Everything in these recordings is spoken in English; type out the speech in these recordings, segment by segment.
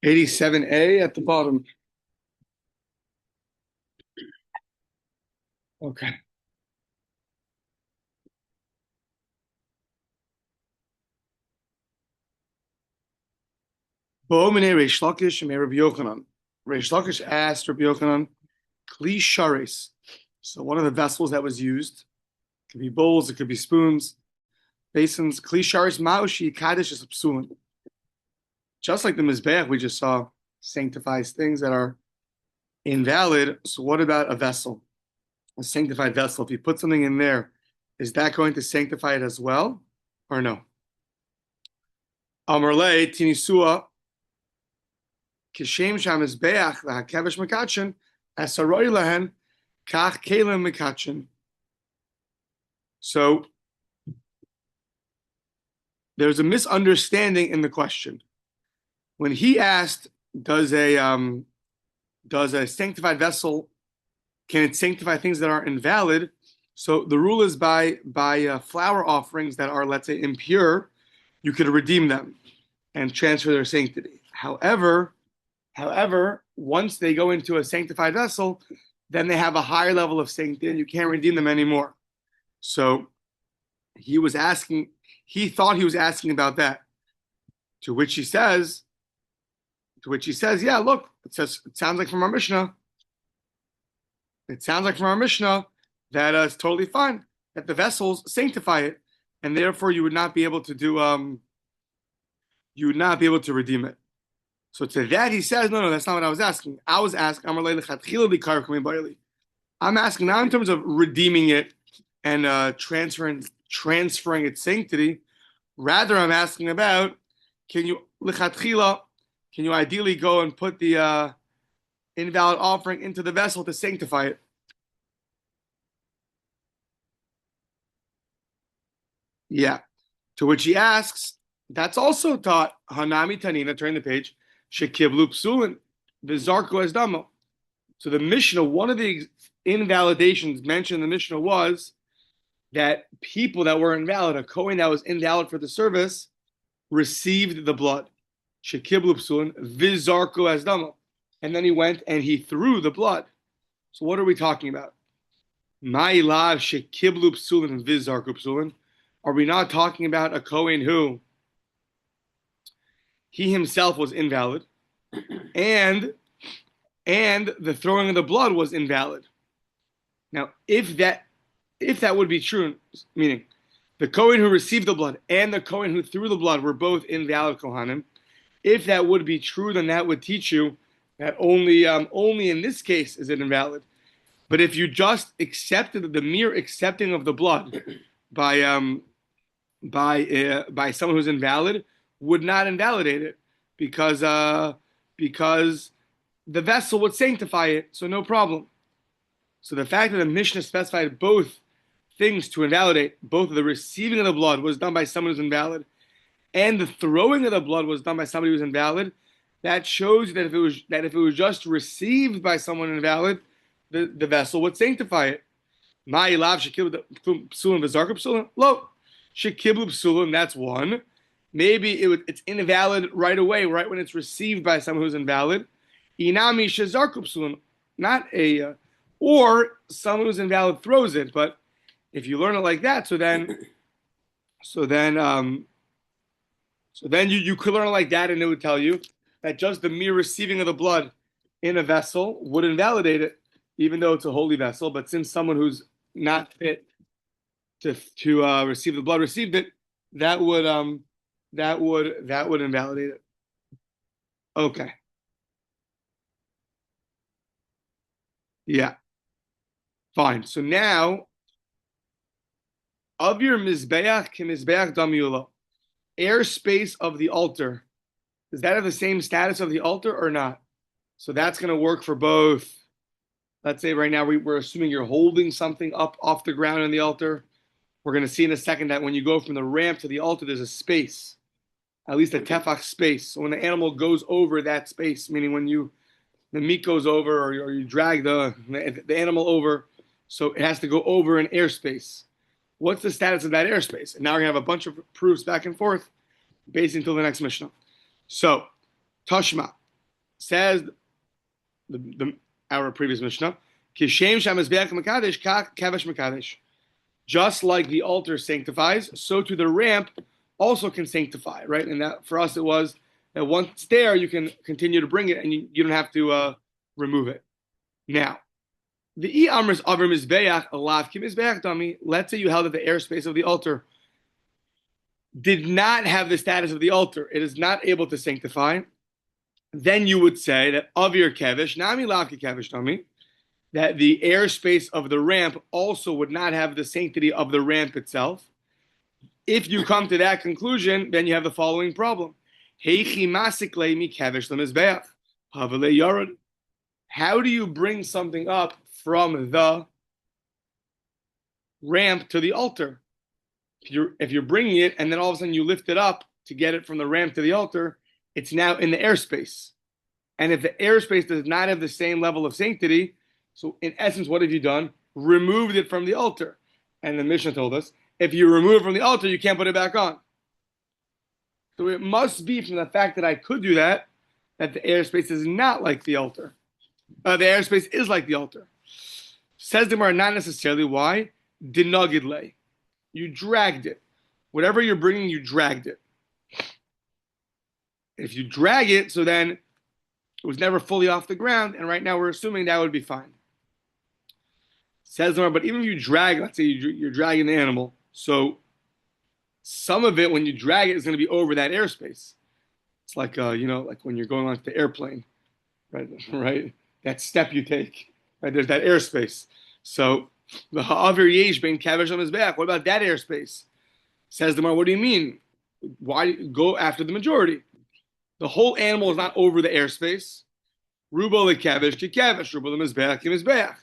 87A at the bottom. Okay. Bo'omene Reish Lakish and Rabbi Yochanan. Reish Lakish asked Rabbi Yochanan, Kli Shares. So one of the vessels that was used, it could be bowls, it could be spoons, basins. Kli Shares Ma'ushi Kaddish is psulin. Just like the Mizbeach we just saw sanctifies things that are invalid. So what about a vessel? A sanctified vessel. If you put something in there, is that going to sanctify it as well? Or no? Amarle Tinisua Kishem Sham Mizbeach Lahakevish Mekachin Asaroi Lahen Kach Kalim Mekachin. So there's a misunderstanding in the question. When he asked, does a sanctified vessel, can it sanctify things that are invalid? So the rule is by flour offerings that are, let's say, impure, you could redeem them and transfer their sanctity. However, once they go into a sanctified vessel, then they have a higher level of sanctity and you can't redeem them anymore. So he thought he was asking about that. To which he says, yeah, look, it sounds like from our Mishnah. It sounds like from our Mishnah that it's totally fine, that the vessels sanctify it, and therefore you would not be able to redeem it. So to that he says, no, that's not what I was asking. I was asking, I'm asking not in terms of redeeming it and transferring its sanctity. Rather, I'm asking about, can you ideally go and put the invalid offering into the vessel to sanctify it? Yeah. To which he asks, that's also taught, Hanami Tanina, turn the page, Shekiblu Psulin, Vizarko as Damo. So the Mishnah, one of the invalidations mentioned in the Mishnah was that people that were invalid, a Kohen that was invalid for the service, received the blood. Shekiblu Psulin, Vizarko as Damo. And then he went and he threw the blood. So what are we talking about? Ma'ilav Shekiblu Psulin, Vizarko Psulin. Are we not talking about a Kohen who he himself was invalid and the throwing of the blood was invalid? Now, if that would be true, meaning the Kohen who received the blood and the Kohen who threw the blood were both invalid Kohanim, if that would be true, then that would teach you that only in this case is it invalid. But if you just accepted the mere accepting of the blood by someone who's invalid would not invalidate it because the vessel would sanctify it, so no problem. So the fact that the Mishnah specified both things to invalidate, both the receiving of the blood was done by someone who's invalid, and the throwing of the blood was done by somebody who's invalid, that shows that if it was just received by someone invalid, the vessel would sanctify it. Shekiblu psulim, that's one. Maybe it's invalid right away, right when it's received by someone who's invalid. Inami shezarku psulim, not a, or someone who's invalid throws it. But if you learn it like that, so then you could learn it like that, and it would tell you that just the mere receiving of the blood in a vessel would invalidate it, even though it's a holy vessel. But since someone who's not fit to receive the blood received it, that would invalidate it. Okay. Yeah. Fine. So now, of your mizbeach k'mizbeach damiyula, airspace of the altar, does that have the same status of the altar or not? So that's going to work for both. Let's say right now we're assuming you're holding something up off the ground in the altar. We're going to see in a second that when you go from the ramp to the altar, there's a space, at least a tefach space. So when the animal goes over that space, meaning when the meat goes over or you drag the animal over, so it has to go over an airspace. what's the status of that airspace? And now we're going to have a bunch of proofs back and forth, basically until the next Mishnah. So, Tashma says our previous Mishnah, Kishem Sham Mizbeach Mekadesh Kach Kavesh Mekadesh. Just like the altar sanctifies, so too the ramp also can sanctify, right? And that for us it was that once it's there, you can continue to bring it, and you don't have to remove it. Now, the Amris Aver Mizbeach Alav Ki Mizbeach Dami. Let's say you held that the airspace of the altar did not have the status of the altar; it is not able to sanctify. Then you would say that Avir Kevish Nami Lav Ki Kevish Dami, that the airspace of the ramp also would not have the sanctity of the ramp itself. If you come to that conclusion, then you have the following problem. How do you bring something up from the ramp to the altar? If you're bringing it and then all of a sudden you lift it up to get it from the ramp to the altar, it's now in the airspace. And if the airspace does not have the same level of sanctity, so in essence, what have you done? Removed it from the altar. And the Mishnah told us, if you remove it from the altar, you can't put it back on. So it must be from the fact that I could do that the airspace is not like the altar. The airspace is like the altar. Says the Gemara, not necessarily. Why? Dinagidle. You dragged it. Whatever you're bringing, you dragged it. If you drag it, so then it was never fully off the ground, and right now we're assuming that would be fine. Says the Gemara, but even if you drag, let's say you're dragging the animal, so some of it, when you drag it, is going to be over that airspace. It's like, like when you're going onto the airplane, right? Right? That step you take, right? There's that airspace. So the ha'avir yesh ben kavesh on his back. What about that airspace? Says the Gemara, what do you mean? Why go after the majority? The whole animal is not over the airspace. Rubo le kavesh ki kavesh, rubo le mizbeach ki mizbeach.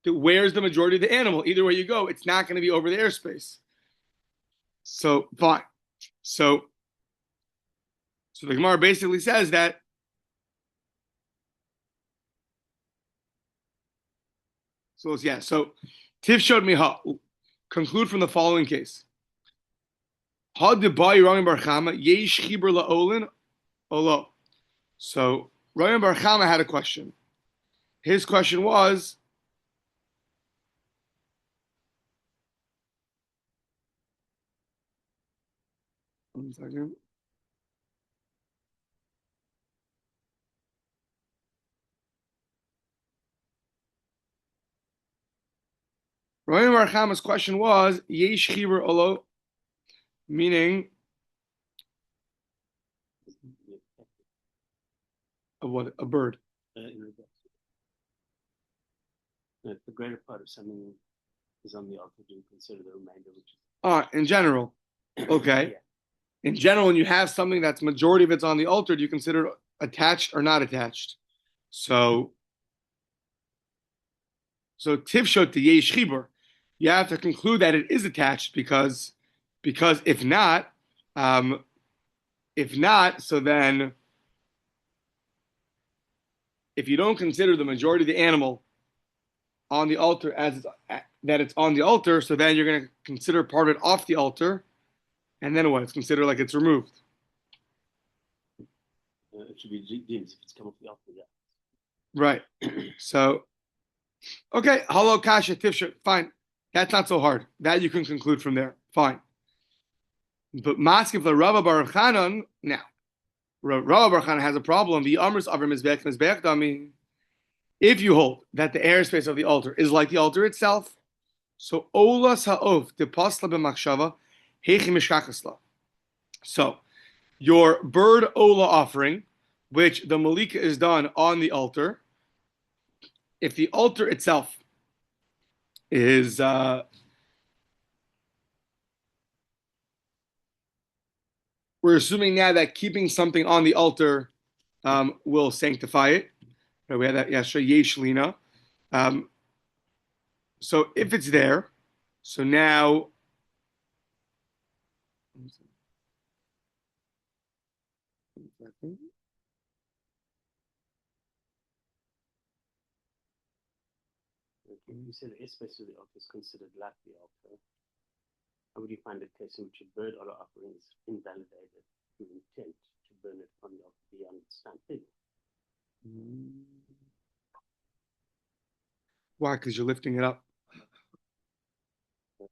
Where's the majority of the animal? Either way you go, it's not going to be over the airspace. So fine. So the Gemara basically says that So Tiv showed me how. Conclude from the following case. So Rami Bar Chama had a question. His question was, one second. Rami Bar Chama's question was, Yesh Chibur Olo, meaning of what? A bird. The greater part of something is on the altar. Do you consider the remainder, which is In general. Okay. Yeah. In general, when you have something that's majority of it's on the altar, do you consider it attached or not attached? So tivshot to yesh chibur, you have to conclude that it is attached because if not, so then if you don't consider the majority of the animal on the altar as that it's on the altar, so then you're going to consider part of it off the altar, and then what? It's considered like it's removed. it should be deemed if it's come off the altar. Yeah. Right. So, okay, halo kasha tifsha, fine. That's not so hard. That you can conclude from there. Fine. But maskif the Rabbi Baruch Hanan, now, Rabbi Baruch Hanan has a problem. The amris aver mizbeach mizbeach dami. If you hold that the airspace of the altar is like the altar itself, so olas ha'ov depasla b'machshava heichi mishkachasla. So your bird ola offering, which the malika is done on the altar, if the altar itself is we're assuming now that keeping something on the altar will sanctify it. We had that yesterday, yesh lina. So if it's there, so now You said the airspace of the altar is considered like the altar. How would you find a case in which a bird or offering is invalidated through intent to burn it on the altar beyond its time? Why? Because you're lifting it up.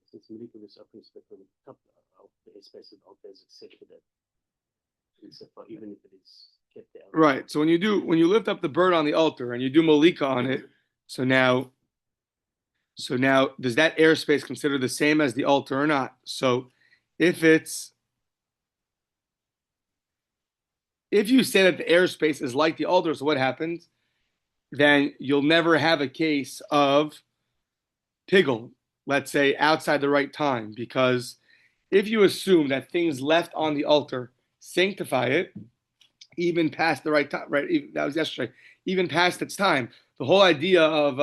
Since Malika was up in the top of the airspace of the altar is accepted, even if it is kept there. Right. So when you lift up the bird on the altar and you do malika on it, so now does that airspace consider the same as the altar or not? So if you say that the airspace is like the altar, so what happens? Then you'll never have a case of pigul, let's say, outside the right time, because if you assume that things left on the altar sanctify it, even past the right time, right? That was yesterday. Even past its time, the whole idea of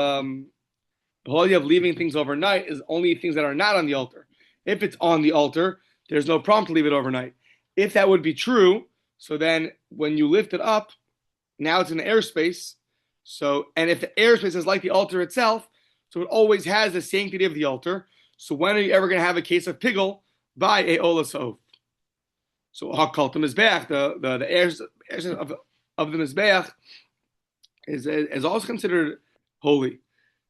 leaving things overnight is only things that are not on the altar. If it's on the altar, there's no problem to leave it overnight. If that would be true, so then when you lift it up, now it's in the airspace. So, and if the airspace is like the altar itself, so it always has the sanctity of the altar. So when are you ever going to have a case of pigul by a olasov? So hakal mizbeach, the airs of the mizbeach is also considered holy.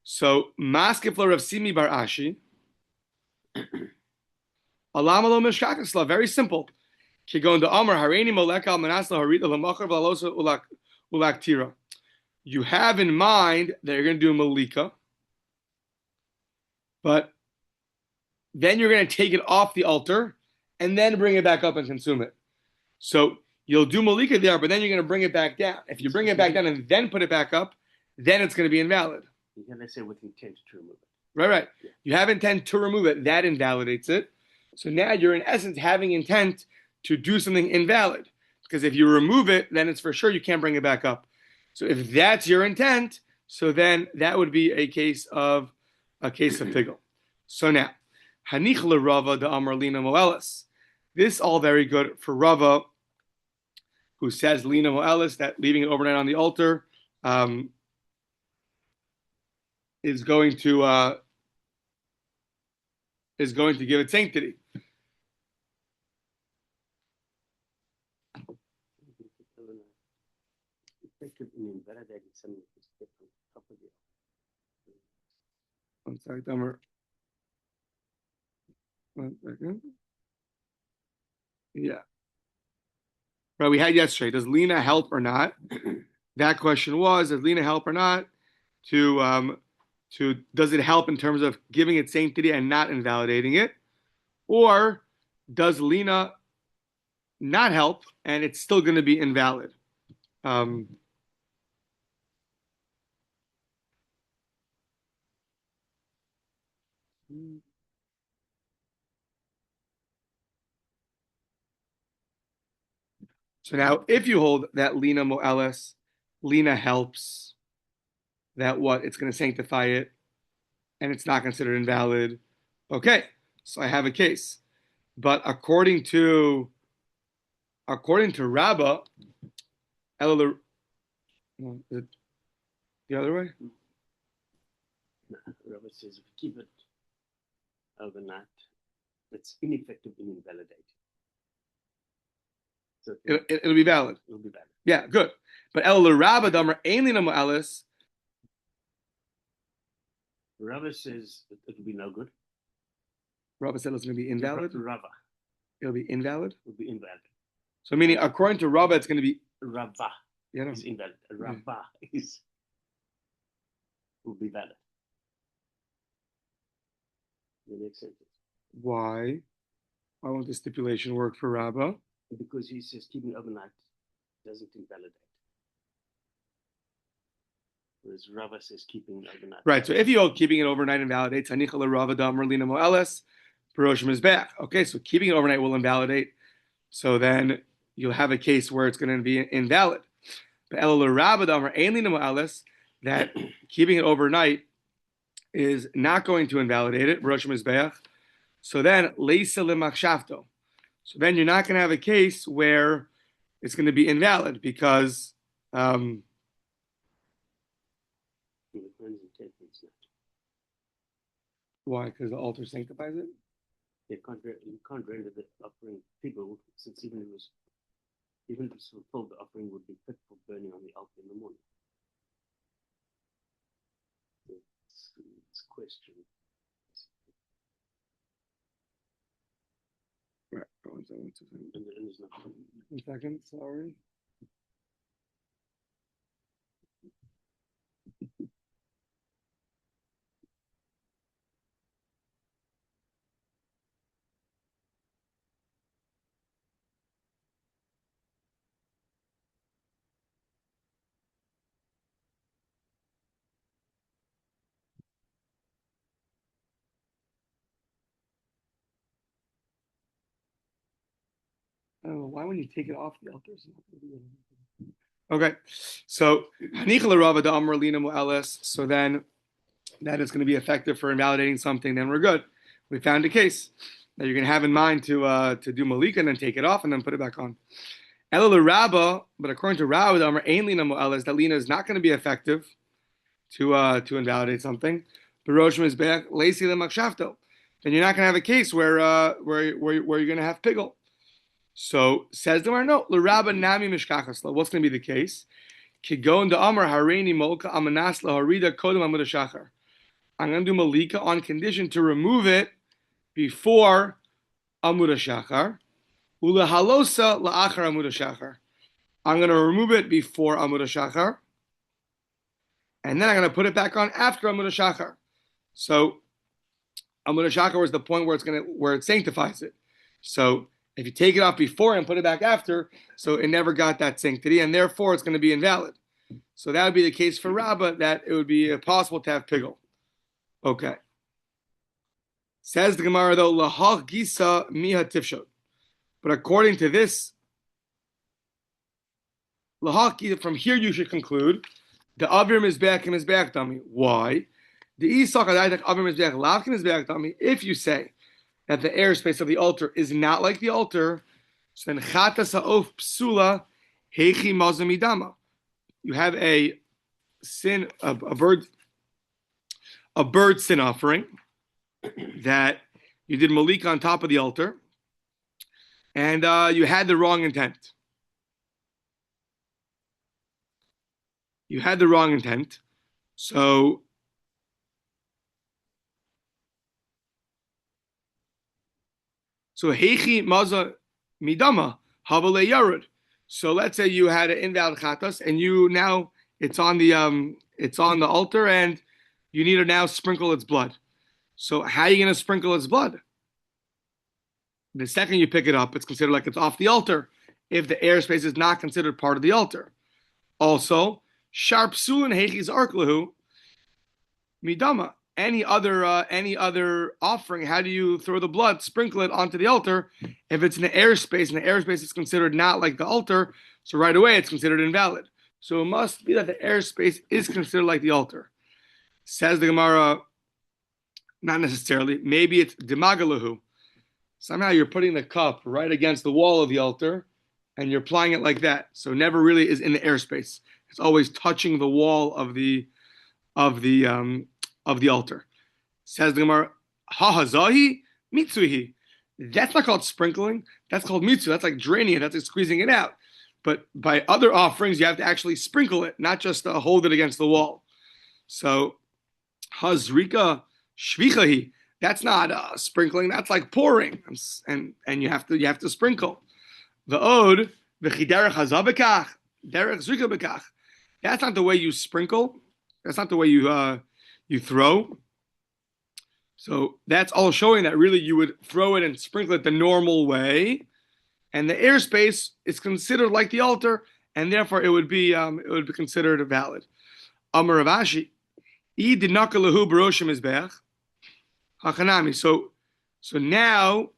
So maskif Rav Simi bar Ashi, alama lo mishkakasla, very simple. Kigon the Amar Hareini Molekal Manasla Harita Lamachar Vlalosa Ulaktira. You have in mind that you're going to do a malika, but then you're going to take it off the altar and then bring it back up and consume it. So you'll do malika there, but then you're going to bring it back down. If you bring it back down and then put it back up, then it's going to be invalid. You can say with intent to remove it. Right. Yeah. You have intent to remove it. That invalidates it. So now you're in essence having intent to do something invalid. Because if you remove it, then it's for sure you can't bring it back up. So if that's your intent, so then that would be a case of pigul. So now, Hanich Rava the Amar Lina Moelis. This all very good for Rava, who says Lina Moelis, that leaving it overnight on the altar is going to give it sanctity. One second, Dummer. 1 second. Yeah. Right, we had yesterday. Does Lina help or not? That question was, does Lina help or not? Does it help in terms of giving it sanctity and not invalidating it? Or does Lina not help and it's still going to be invalid? So now, if you hold that Lina Moelis, Lina helps, that what? It's going to sanctify it, and it's not considered invalid. Okay, so I have a case. But according to Rabbah, is it the other way? No, Rabbah says if you keep it overnight, it's ineffective and invalidated. So it'll be valid. It'll be valid. Yeah, good. But El Rabbah Damar Ainlina Moelis. Rabbah says it'll be no good. Rabbah said it's going to be invalid. Rabbah. It'll be invalid. It'll be invalid. So meaning, according to Rabbah, it's going to be Rabbah. Yeah, no. Is invalid. Rabbah will be valid. That makes sense. Why? Why won't the stipulation work for Rabbah? Because he says keeping overnight doesn't invalidate. Whereas Rabbah says keeping overnight. Right. So if you hold keeping it overnight invalidates, Hanichala Rabbah Damar Lina Moelis, Peroshim is back. Okay, so keeping it overnight will invalidate. So then you'll have a case where it's going to be invalid. But El Rabbah Damar Lina Moelis, that keeping it overnight is not going to invalidate it. Peroshim is back. So then Leisa Lemachshavto. So then you're not going to have a case where it's going to be invalid because why? Because the altar sanctifies it? you can't render the offering people, since even if it was fulfilled, the offering would be fit for burning on the altar in the morning. It's a question. Right. One second. And there's nothing. 1 second, sorry. Oh, why when you take it off the altar? Okay, so so then that is going to be effective for invalidating something. Then we're good. We found a case that you're going to have in mind to do malika and then take it off and then put it back on. But according to Rabbi, that lina is not going to be effective to invalidate something. Then you're not going to have a case where you're going to have pigul. So says the Gemara, no, l'Rabba nami mishkachas. What's going to be the case? Kigon da Amar hareini molka amanas laharida kodem amud shachar. I'm going to do malika on condition to remove it before amud shachar. Ula halosa laachar amud shachar. I'm going to remove it before amud shachar, and then I'm going to put it back on after amud shachar. So amud shachar is the point where it sanctifies it. So if you take it off before and put it back after, so it never got that sanctity, and therefore it's going to be invalid. So that would be the case for Rabbah, that it would be possible to have pigul. Okay. Says the Gemara though, lahach gisa miha tifshot. But according to this, lahach gisa, from here you should conclude, the avir mizbeach and mizbeach dummy. Why? The isak adaytak avir mizbeach lavkin mizbeach dummy. If you say that the airspace of the altar is not like the altar, so then chatas ha'of psula heichi mazamidama. You have a sin, a bird sin offering that you did malika on top of the altar, and you had the wrong intent. You had the wrong intent, so heichi maza midama havale yarud. So let's say you had an invalid chatas, and it's on the altar, and you need to now sprinkle its blood. So how are you going to sprinkle its blood? The second you pick it up, it's considered like it's off the altar, if the airspace is not considered part of the altar. Also, sharp sulin heichi's arklahu midama. Any other offering, how do you throw the blood, sprinkle it onto the altar if it's in the airspace, and the airspace is considered not like the altar, so right away it's considered invalid. So it must be that the airspace is considered like the altar. Says the Gemara, not necessarily. Maybe it's demagalahu. Somehow you're putting the cup right against the wall of the altar, and you're applying it like that. So it never really is in the airspace. It's always touching the wall of the altar. Says the Gemara, ha-hazahi mitzuhi. That's not called sprinkling. That's called mitzu. That's like draining it. That's like squeezing it out. But by other offerings, you have to actually sprinkle it, not just hold it against the wall. So, hazrika shvichahi. That's not sprinkling. That's like pouring, and you have to sprinkle. The od v'chiderech hazabekach derech zrika bekach. That's not the way you sprinkle. That's not the way you throw. So that's all showing that really you would throw it and sprinkle it the normal way, and the airspace is considered like the altar, and therefore it would be considered valid. Amar Rav Ashi, I did not lahu baroshim mizbeach hachanami. So now,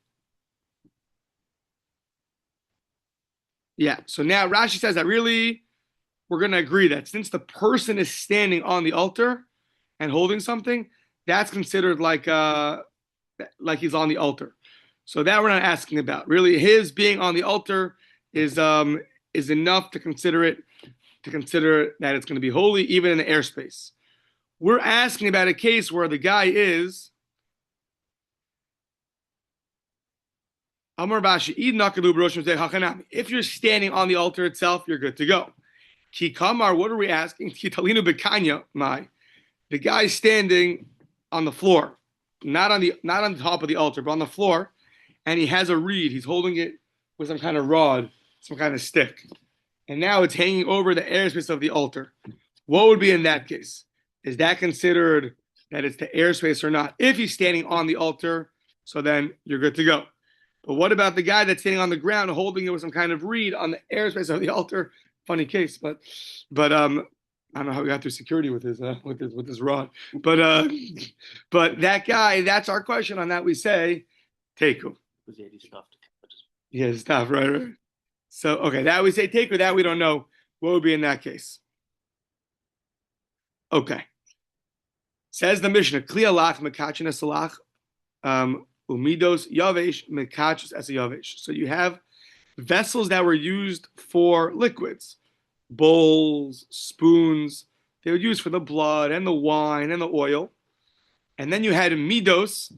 So now Rashi says that really we're going to agree that since the person is standing on the altar and holding something, that's considered like he's on the altar. So that we're not asking about. Really, his being on the altar is enough to consider that it's going to be holy, even in the airspace. We're asking about a case where the guy is If you're standing on the altar itself, you're good to go. Ki kamar, what are we asking? The guy's standing on the floor, not on the top of the altar, but on the floor, and he has a reed. He's holding it with some kind of rod, some kind of stick, and now it's hanging over the airspace of the altar. What would be in that case? Is that considered that it's the airspace or not? If he's standing on the altar, so then you're good to go. But what about the guy that's standing on the ground holding it with some kind of reed on the airspace of the altar? Funny case, but I don't know how he got through security with his rod. But that guy, that's our question on that. We say teku. Yeah, he's tough, right? So okay, that we say teku. That we don't know. What would be in that case? Okay. Says the Mishnah, Kli alach mekachin esalach, umidos yavesh mekachis as a yavesh. So you have vessels that were used for liquids, bowls, spoons. They were used for the blood and the wine and the oil. And then you had midos,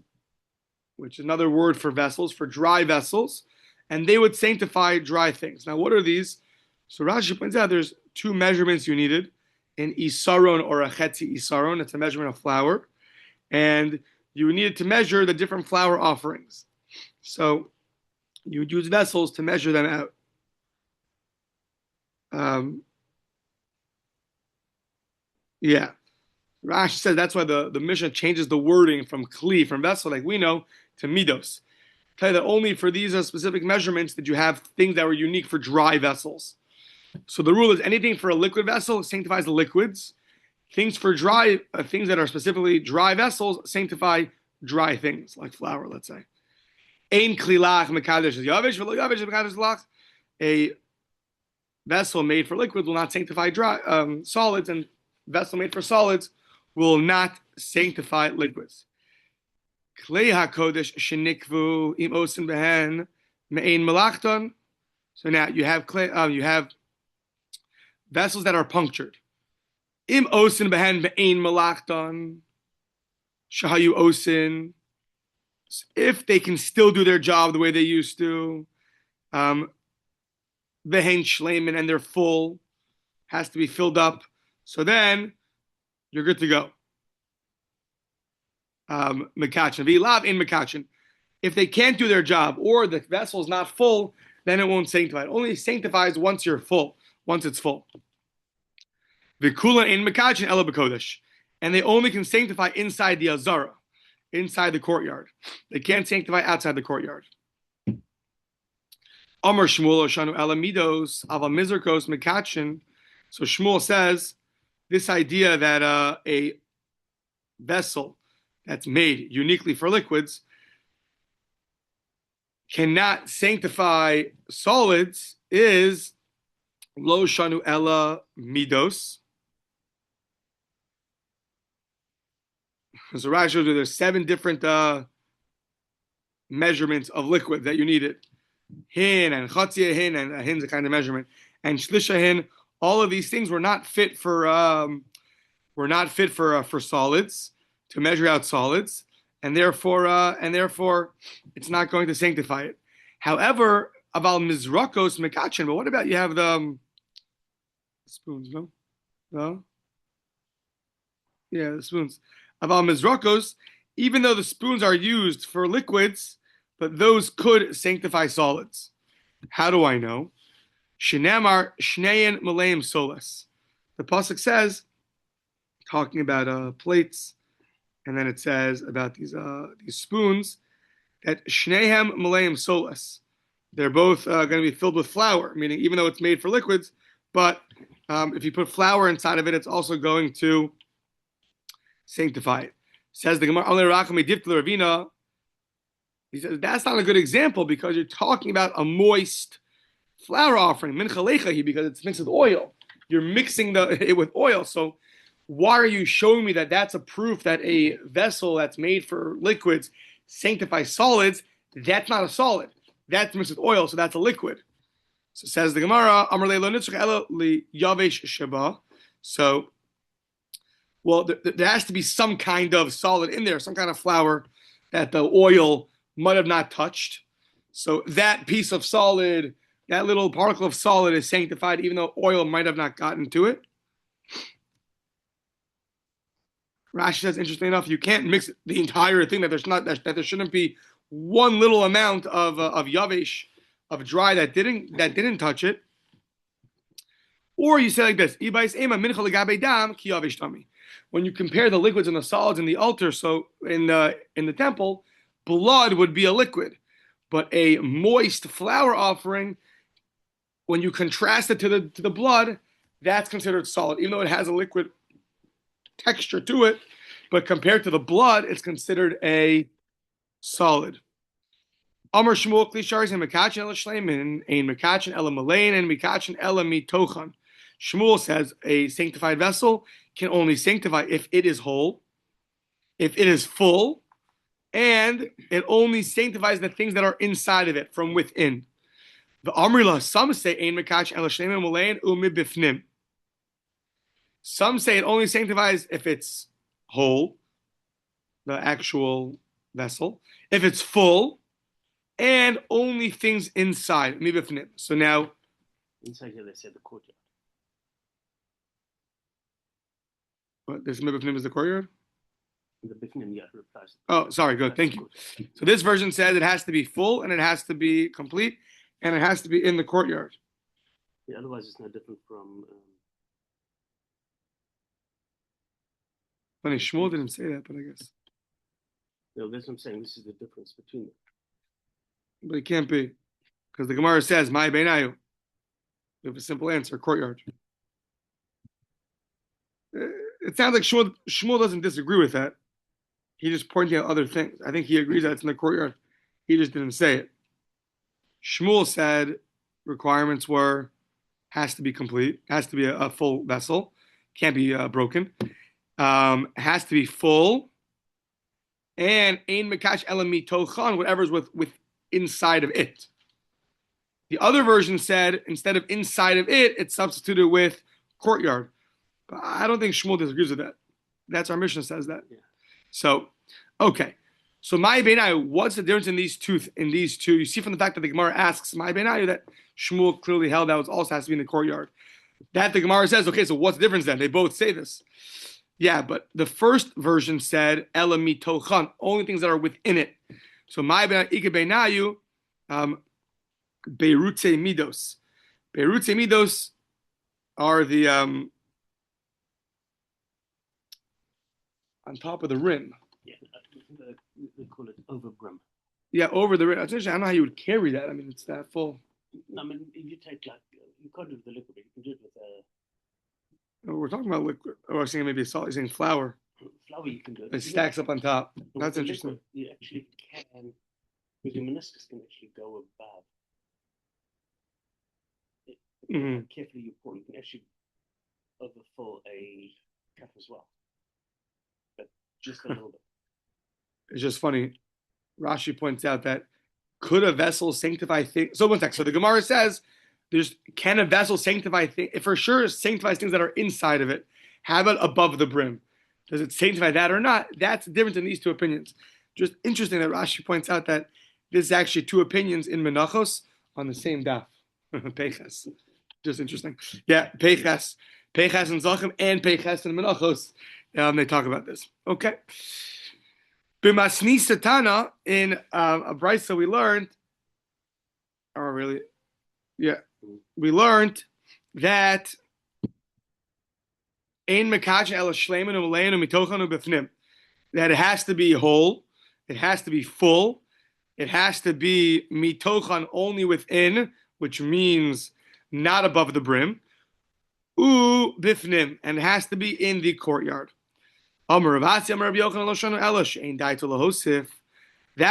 which is another word for vessels, for dry vessels. And they would sanctify dry things. Now, what are these? So Rashi points out there's two measurements you needed. An isaron or a chetzi isaron, it's a measurement of flour. And you needed to measure the different flour offerings. So you would use vessels to measure them out. Yeah. Rashi says that's why the Mishnah changes the wording from kli, from vessel, like we know, to midos. Tell you that only for these specific measurements did you have things that were unique for dry vessels. So the rule is anything for a liquid vessel sanctifies the liquids. Things for dry, things that are specifically dry vessels sanctify dry things, like flour, let's say. Ein klilach mekadesh yavesh v'lo yavesh mekadesh lach. A vessel made for liquids will not sanctify dry solids, and vessel made for solids will not sanctify liquids. Klei hakodesh shenikvu im osin behen me'ein malachton. So now you have vessels that are punctured. Im osin behen me'ein malachton shahayu osin. If they can still do their job the way they used to, vehen shleiman, and they're full, has to be filled up. So then you're good to go. Mekachin. V'ilav in mekachin. If they can't do their job or the vessel is not full, then it won't sanctify. It only sanctifies once you're full, once it's full. V'kula in mekachin ela b'kodesh. And they only can sanctify inside the azara, inside the courtyard. They can't sanctify outside the courtyard. Amar Shmuel Oshanu ela midos aval mizrkos mekachin. So Shmuel says this idea that a vessel that's made uniquely for liquids cannot sanctify solids is lo shanu ella midos. So Rashi shows you there's 7 different measurements of liquid that you needed. Hin and chatzia hin, and hin's a kind of measurement, and shlisha hin. All of these things were not fit for solids, to measure out solids, and therefore it's not going to sanctify it. However, aval mizrakos mekachin. But what about you have the spoons? No. Yeah, the spoons. Aval mizrakos. Even though the spoons are used for liquids, but those could sanctify solids. How do I know? Shinamar shnein maleim solas. The pasuk says, talking about plates, and then it says about these spoons, that shnehem maleim solas. They're both going to be filled with flour, meaning even though it's made for liquids, but if you put flour inside of it, it's also going to sanctify it. Says the Gemara, he says that's not a good example because you're talking about a moist flour offering, because it's mixed with oil. You're mixing it with oil. So why are you showing me that that's a proof that a vessel that's made for liquids sanctifies solids? That's not a solid. That's mixed with oil, so that's a liquid. So says the Gemara, so, well, there has to be some kind of solid in there, some kind of flour that the oil might have not touched. So that piece of solid, that little particle of solid is sanctified, even though oil might have not gotten to it. Rashi says, interestingly enough, you can't mix the entire thing. That there shouldn't be one little amount of yavish, of dry that didn't touch it. Or you say like this: when you compare the liquids and the solids in the altar, so in the temple, blood would be a liquid, but a moist flour offering, when you contrast it to the blood, that's considered solid, even though it has a liquid texture to it, but compared to the blood, it's considered a solid. Amar Shmuel Klisharis and Mekachin Ela Shleimin and Mekachin Ela Malain and Mekachin Ela Mitochan. Shmuel says a sanctified vessel can only sanctify if it is whole, if it is full, and it only sanctifies the things that are inside of it from within. The Amrila, some say ein Mekachin Ela Shleimin Malain umibifnim. Some say it only sanctifies if it's whole, the actual vessel, if it's full, and only things inside. So now, inside here they said the courtyard. What, this mibifnim is the courtyard? The bifnim, yeah, replies. Oh, sorry, good, thank you. So this version says it has to be full, and it has to be complete, and it has to be in the courtyard. Yeah, otherwise it's no different from... Funny, Shmuel didn't say that, but I guess. No, that's what I'm saying. This is the difference between them. But it can't be. Because the Gemara says, "My beinayu." We have a simple answer, courtyard. It sounds like Shmuel doesn't disagree with that. He just pointing out other things. I think he agrees that it's in the courtyard. He just didn't say it. Shmuel said requirements were, has to be complete, has to be a full vessel, can't be broken. Has to be full, and ein mekash ela mitochan, whatever's with inside of it. The other version said instead of inside of it, it's substituted with courtyard. But I don't think Shmuel disagrees with that. That's our Mishnah says that. Yeah. So, okay. So my beinayu, what's the difference in these two? You see from the fact that the Gemara asks my beinayu that Shmuel clearly held that also has to be in the courtyard. That the Gemara says, okay, so what's the difference then? They both say this. Yeah, but the first version said ela mitochan, only things that are within it. So my beinayu, beirutze midos. Beirutze midos are the on top of the rim. Yeah, they call it over brim. Yeah, over the rim. I don't know how you would carry that. I mean, it's that full. I mean, if you take you can't do it with the liquid, you can do it with We're talking about liquid. Or I was saying maybe a solid. You're saying flour. Flour you can do it. It stacks up on top. That's interesting. Liquid, you actually can, with your meniscus can actually go above. Carefully you pour, you can actually overfill a cup as well. But just a little bit. It's just funny. Rashi points out that could a vessel sanctify things? So one sec. So the Gemara says, can a vessel sanctify things? It for sure sanctifies things that are inside of it. How about above the brim? Does it sanctify that or not? That's the difference in these two opinions. Just interesting that Rashi points out that there's actually two opinions in Menachos on the same daf. Peiches. Just interesting. Yeah, Peiches. Peiches and Zevachim and Peiches and Menachos. They talk about this. Okay. B'masni satana, in a brisa we learned, or really, yeah, we learned that ein mekach el shleiman u'maleinu mitochan u'befnim, that it has to be whole, it has to be full, it has to be mitochan, only within, which means not above the brim, bifnim, and it has to be in the courtyard. That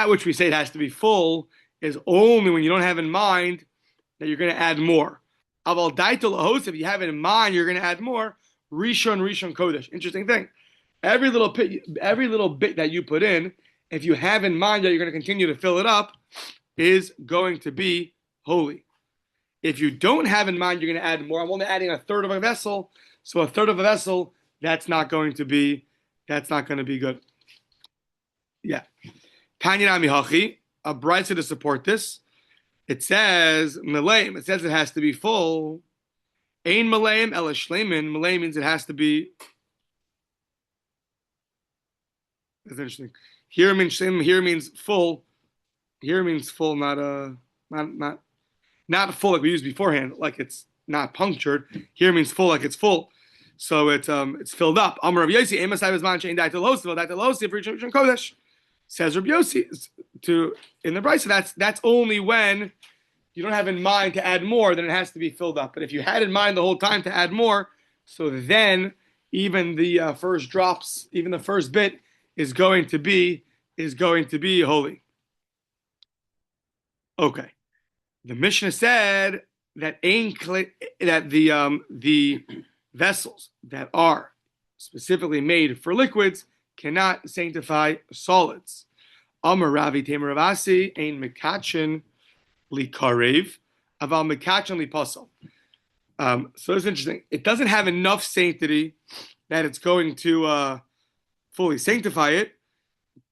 which we say it has to be full is only when you don't have in mind that you're going to add more. If you have it in mind, you're going to add more. Rishon Kodesh. Interesting thing. Every little bit that you put in, if you have in mind that you're going to continue to fill it up, is going to be holy. If you don't have in mind you're going to add more, I'm only adding a third of a vessel. So a third of a vessel, that's not going to be good. Yeah. Tanya Nami Hachi, a brisa to support this. It says Malaim. It says it has to be full. Ein Malaim ela shleimin. Malaim means it has to be. That's interesting. Here means shleimin. Here means full. Here means full, not full like we used beforehand, like it's not punctured. Here means full, like it's full. So it's filled up. Amar Rav Yossi, Emasai Bezman Shein Daitel Hostiv, Daitel Hostiv for Rishon Kodesh. Says Rav Yossi in the Brisa. That's only when you don't have in mind to add more, then it has to be filled up. But if you had in mind the whole time to add more, so then even the first drops, even the first bit is going to be holy. Okay. The Mishnah said that the vessels that are specifically made for liquids cannot sanctify solids. Amar Ravi Tamer Ravasi ein mekachin li karev aval mekachin li pasal. So it's interesting. It doesn't have enough sanctity that it's going to fully sanctify it,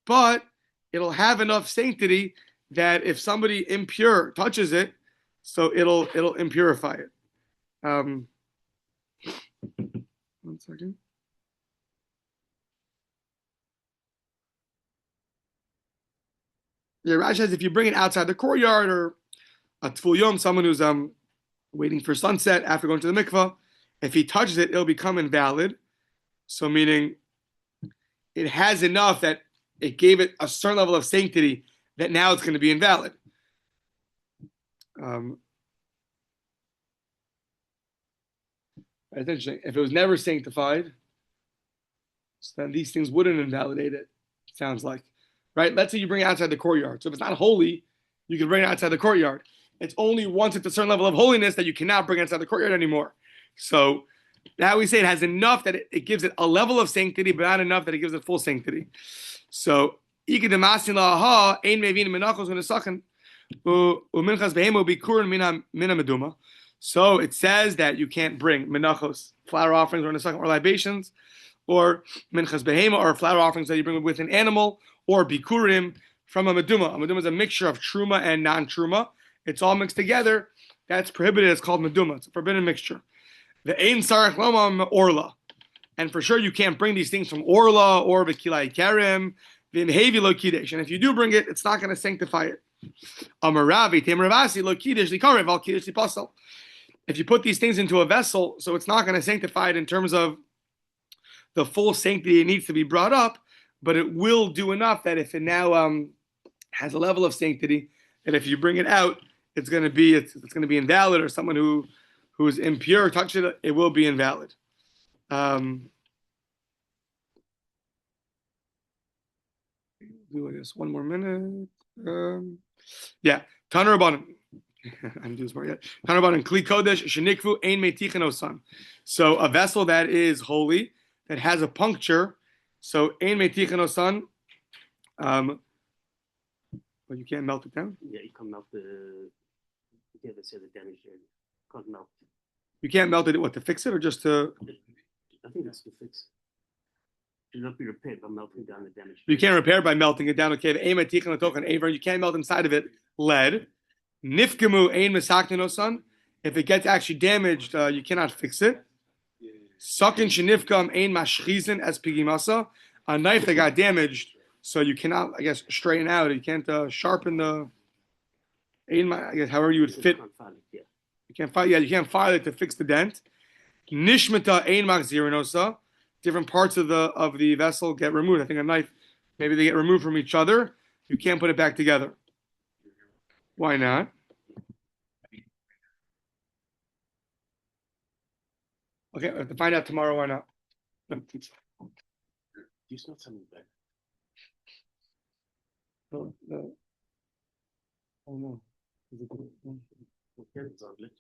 but it'll have enough sanctity that if somebody impure touches it, so it'll impurify it. 1 second. Yeah, Rashi says if you bring it outside the courtyard or a tful yom, someone who's waiting for sunset after going to the mikvah, if he touches it, it'll become invalid. So meaning it has enough that it gave it a certain level of sanctity that now it's going to be invalid. That's interesting. If it was never sanctified, then these things wouldn't invalidate it. Sounds like, right? Let's say you bring it outside the courtyard. So if it's not holy, you can bring it outside the courtyard. It's only once it's a certain level of holiness that you cannot bring it outside the courtyard anymore. So now we say it has enough that it gives it a level of sanctity, but not enough that it gives it full sanctity. So so it says that you can't bring menachos, flower offerings, or nesachim, or libations, or minchas behema, or flower offerings that you bring with an animal, or bikurim from a meduma. A meduma is a mixture of truma and non-truma. It's all mixed together. That's prohibited. It's called meduma. It's a forbidden mixture. The ein sarach lomam orla, and for sure you can't bring these things from orla or v'kilai karim. And if you do bring it, it's not going to sanctify it. If you put these things into a vessel, so it's not going to sanctify it in terms of the full sanctity it needs to be brought up, but it will do enough that if it now has a level of sanctity, that if you bring it out, it's going to be invalid, or someone who is impure touch it, it will be invalid. Do this 1 more minute. Yeah, Taner Rabbanan. I didn't do this part yet. Taner Rabbanan Kli Kodesh Shenikvu Ein Meitichin Osan. So a vessel that is holy that has a puncture. So Ein Meitichin Osan. But you can't melt it down. Yeah, you can melt the. Yeah, they say the damage there. You can't melt. You can't melt it. What, to fix it or just to? I think that's to fix. It should not be repaired by melting down the damage. You can't repair it by melting it down. Okay, you can't melt inside of it lead. Nifkamu ein misakninosan. If it gets actually damaged, you cannot fix it. Sakin shenifkam ein mashchizin as pigimasa. A knife that got damaged, so you cannot, I guess, straighten out. You can't sharpen the. I guess however you would fit. You can't file. Yeah, you can't file it to fix the dent. Nishmata ein machzirinosa. Different parts of the vessel get removed. I think a knife, maybe they get removed from each other. You can't put it back together. Why not? Okay, I have to find out tomorrow why not. Do you smell something bad? Oh no. Well, yeah, it's on liquid.